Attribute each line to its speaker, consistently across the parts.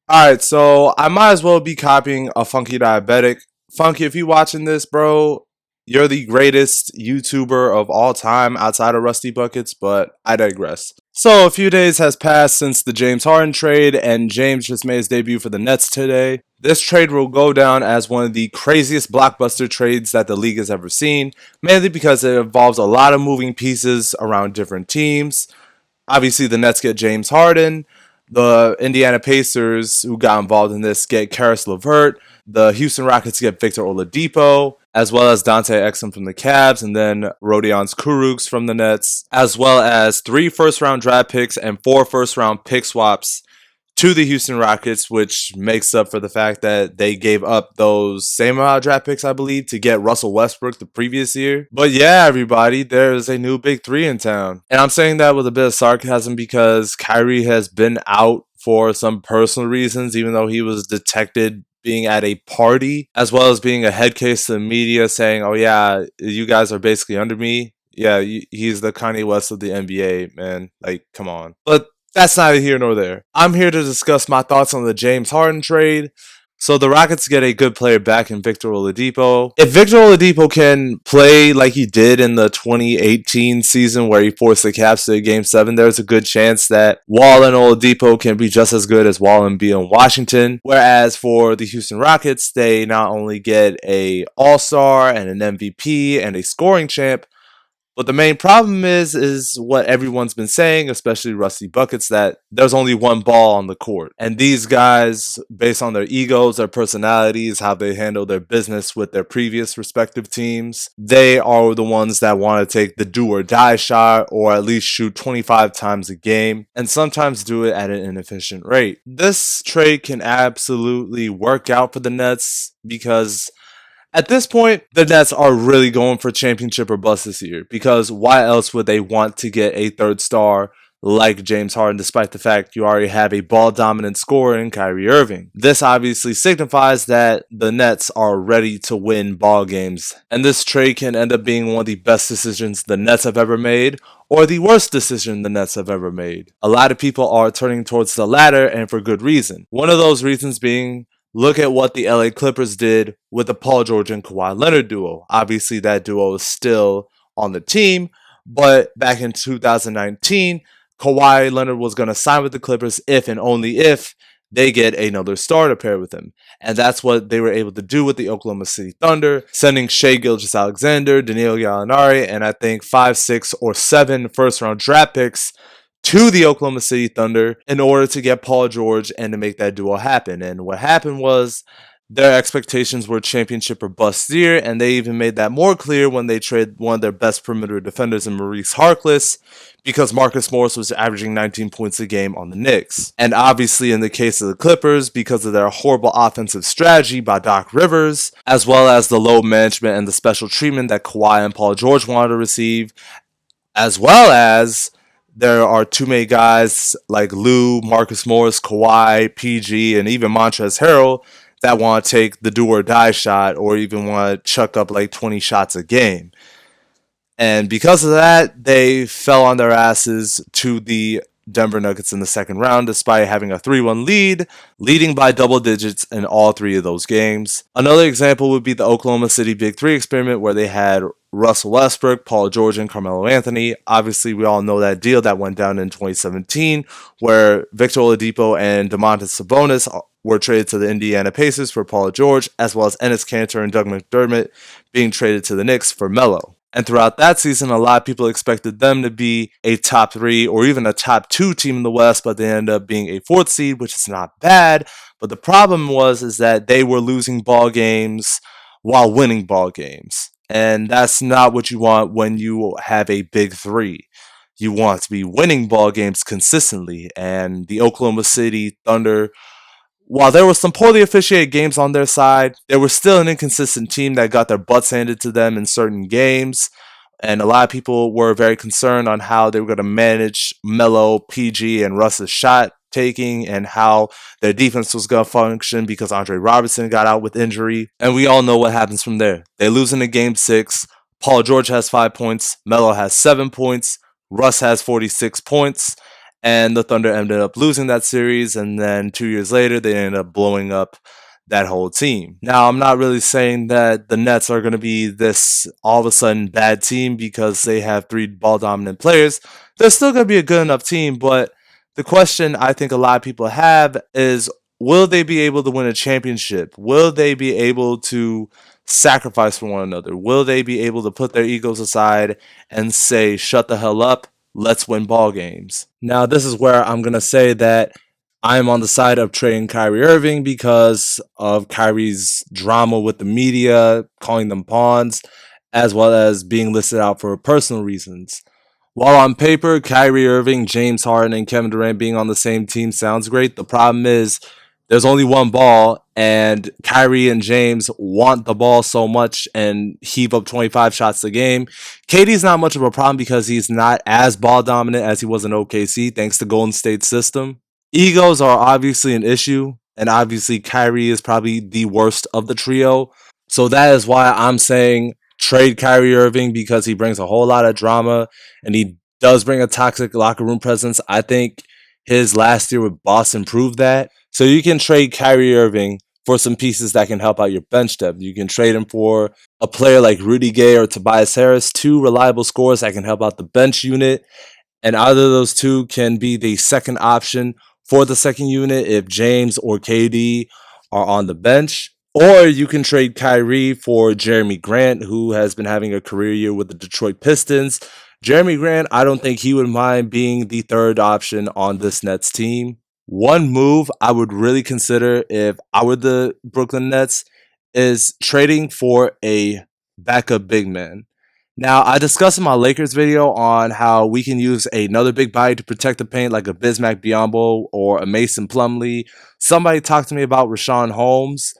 Speaker 1: Alright, so I might as well be copying a Funky Diabetic. Funky, if you watching this, bro, you're the greatest YouTuber of all time outside of Rusty Buckets, but I digress. So a few days has passed since the James Harden trade, and James just made his debut for the Nets today. This trade will go down as one of the craziest blockbuster trades that the league has ever seen, mainly because it involves a lot of moving pieces around different teams. Obviously, the Nets get James Harden. The Indiana Pacers, who got involved in this, get Karis LeVert. The Houston Rockets get Victor Oladipo, as well as Dante Exum from the Cavs, and then Rodions Kurucs from the Nets, as well as 3 first-round draft picks and 4 first-round pick swaps to the Houston Rockets, which makes up for the fact that they gave up those same amount of draft picks, I believe, to get Russell Westbrook the previous year. But yeah, everybody, there's a new big three in town. And I'm saying that with a bit of sarcasm because Kyrie has been out for some personal reasons, even though he was detected being at a party, as well as being a head case to the media saying, oh yeah, you guys are basically under me. Yeah, he's the Kanye West of the NBA, man. Like, come on. But that's neither here nor there. I'm here to discuss my thoughts on the James Harden trade. So the Rockets get a good player back in Victor Oladipo. If Victor Oladipo can play like he did in the 2018 season where he forced the Cavs to Game 7, there's a good chance that Wall and Oladipo can be just as good as Wall and B in Washington. Whereas for the Houston Rockets, they not only get a All-Star and an MVP and a scoring champ, but the main problem is what everyone's been saying, especially Rusty Buckets, that there's only one ball on the court. And these guys, based on their egos, their personalities, how they handle their business with their previous respective teams, they are the ones that want to take the do or die shot or at least shoot 25 times a game and sometimes do it at an inefficient rate. This trade can absolutely work out for the Nets because at this point, the Nets are really going for championship or bust this year because why else would they want to get a third star like James Harden despite the fact you already have a ball dominant scorer in Kyrie Irving? This obviously signifies that the Nets are ready to win ball games, and this trade can end up being one of the best decisions the Nets have ever made or the worst decision the Nets have ever made. A lot of people are turning towards the latter, and for good reason. One of those reasons being, look at what the LA Clippers did with the Paul George and Kawhi Leonard duo. Obviously, that duo is still on the team, but back in 2019, Kawhi Leonard was going to sign with the Clippers if and only if they get another star to pair with him. And that's what they were able to do with the Oklahoma City Thunder, sending Shai Gilgeous-Alexander, Danilo Gallinari, and I think 5, 6, or 7 first-round draft picks to the Oklahoma City Thunder in order to get Paul George and to make that duo happen. And what happened was their expectations were championship or bust year, and they even made that more clear when they traded one of their best perimeter defenders in Maurice Harkless because Marcus Morris was averaging 19 points a game on the Knicks. And obviously in the case of the Clippers, because of their horrible offensive strategy by Doc Rivers, as well as the low management and the special treatment that Kawhi and Paul George wanted to receive, as well as there are too many guys like Lou, Marcus Morris, Kawhi, PG, and even Montrezl Harrell that want to take the do or die shot or even want to chuck up like 20 shots a game. And because of that, they fell on their asses to the Denver Nuggets in the second round, despite having a 3-1 lead, leading by double digits in all 3 of those games. Another example would be the Oklahoma City Big 3 experiment where they had Russell Westbrook, Paul George, and Carmelo Anthony. Obviously, we all know that deal that went down in 2017 where Victor Oladipo and Domantas Sabonis were traded to the Indiana Pacers for Paul George, as well as Enes Kanter and Doug McDermott being traded to the Knicks for Melo. And throughout that season, a lot of people expected them to be a top 3 or even a top 2 team in the West, but they ended up being a 4th seed, which is not bad. But the problem is that they were losing ball games while winning ball games. And that's not what you want when you have a big 3. You want to be winning ball games consistently. And the Oklahoma City Thunder, while there were some poorly officiated games on their side, they were still an inconsistent team that got their butts handed to them in certain games. And a lot of people were very concerned on how they were going to manage Melo, PG, and Russ's shot taking and how their defense was going to function because Andre Robertson got out with injury. And we all know what happens from there. They lose in Game 6. Paul George has 5 points. Melo has 7 points. Russ has 46 points. and the Thunder ended up losing that series, and then 2 years later, they ended up blowing up that whole team. Now, I'm not really saying that the Nets are going to be this all of a sudden bad team because they have three ball dominant players. They're still going to be a good enough team, but the question I think a lot of people have is, will they be able to win a championship? Will they be able to sacrifice for one another? Will they be able to put their egos aside and say, shut the hell up, let's win ball games? Now, this is where I'm going to say that I'm on the side of trading Kyrie Irving because of Kyrie's drama with the media, calling them pawns, as well as being listed out for personal reasons. While on paper, Kyrie Irving, James Harden, and Kevin Durant being on the same team sounds great, the problem is there's only one ball, and Kyrie and James want the ball so much and heave up 25 shots a game. KD's not much of a problem because he's not as ball dominant as he was in OKC, thanks to Golden State's system. Egos are obviously an issue, and obviously Kyrie is probably the worst of the trio. So that is why I'm saying trade Kyrie Irving, because he brings a whole lot of drama and he does bring a toxic locker room presence. I think his last year with Boston proved that. So you can trade Kyrie Irving for some pieces that can help out your bench depth. You can trade him for a player like Rudy Gay or Tobias Harris, two reliable scorers that can help out the bench unit. And either of those two can be the second option for the second unit if James or KD are on the bench. Or you can trade Kyrie for Jeremy Grant, who has been having a career year with the Detroit Pistons. Jeremy Grant, I don't think he would mind being the third option on this Nets team. One move I would really consider if I were the Brooklyn Nets is trading for a backup big man. Now, I discussed in my Lakers video on how we can use another big body to protect the paint, like a Bismack Biyombo or a Mason Plumlee. Somebody talked to me about Rashawn Holmes.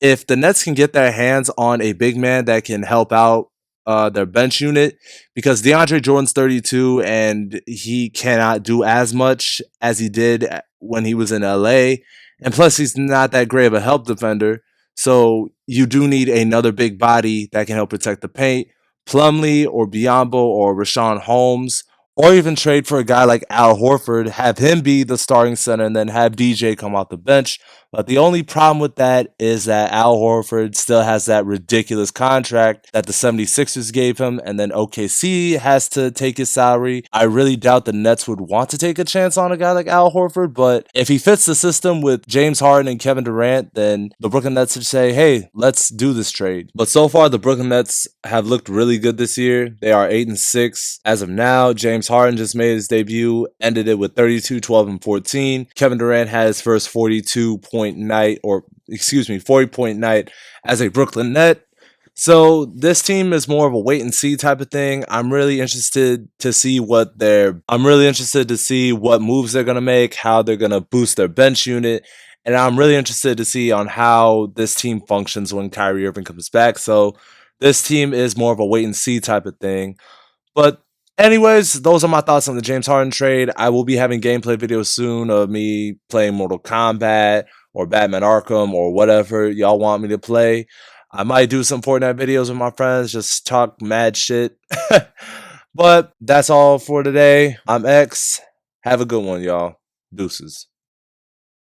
Speaker 1: If the Nets can get their hands on a big man that can help out their bench unit, because DeAndre Jordan's 32 and he cannot do as much as he did when he was in LA. And plus, he's not that great of a help defender. So you do need another big body that can help protect the paint. Plumlee or Biyombo or Rashawn Holmes, or even trade for a guy like Al Horford, have him be the starting center, and then have DJ come off the bench. But the only problem with that is that Al Horford still has that ridiculous contract that the 76ers gave him, and then OKC has to take his salary. I really doubt the Nets would want to take a chance on a guy like Al Horford, but if he fits the system with James Harden and Kevin Durant, then the Brooklyn Nets should say, hey, let's do this trade. But so far, the Brooklyn Nets have looked really good this year. They are 8-6 as of now. James Harden just made his debut, ended it with 32, 12, and 14. Kevin Durant had his first 40-point night as a Brooklyn Net. So this team is more of a wait and see type of thing. I'm really interested to see what moves they're gonna make, how they're gonna boost their bench unit, and I'm really interested to see on how this team functions when Kyrie Irving comes back. So this team is more of a wait and see type of thing. But anyways, those are my thoughts on the James Harden trade. I will be having gameplay videos soon of me playing Mortal Kombat or Batman Arkham or whatever y'all want me to play. I might do some Fortnite videos with my friends, just talk mad shit. But that's all for today. I'm X. Have a good one, y'all. Deuces.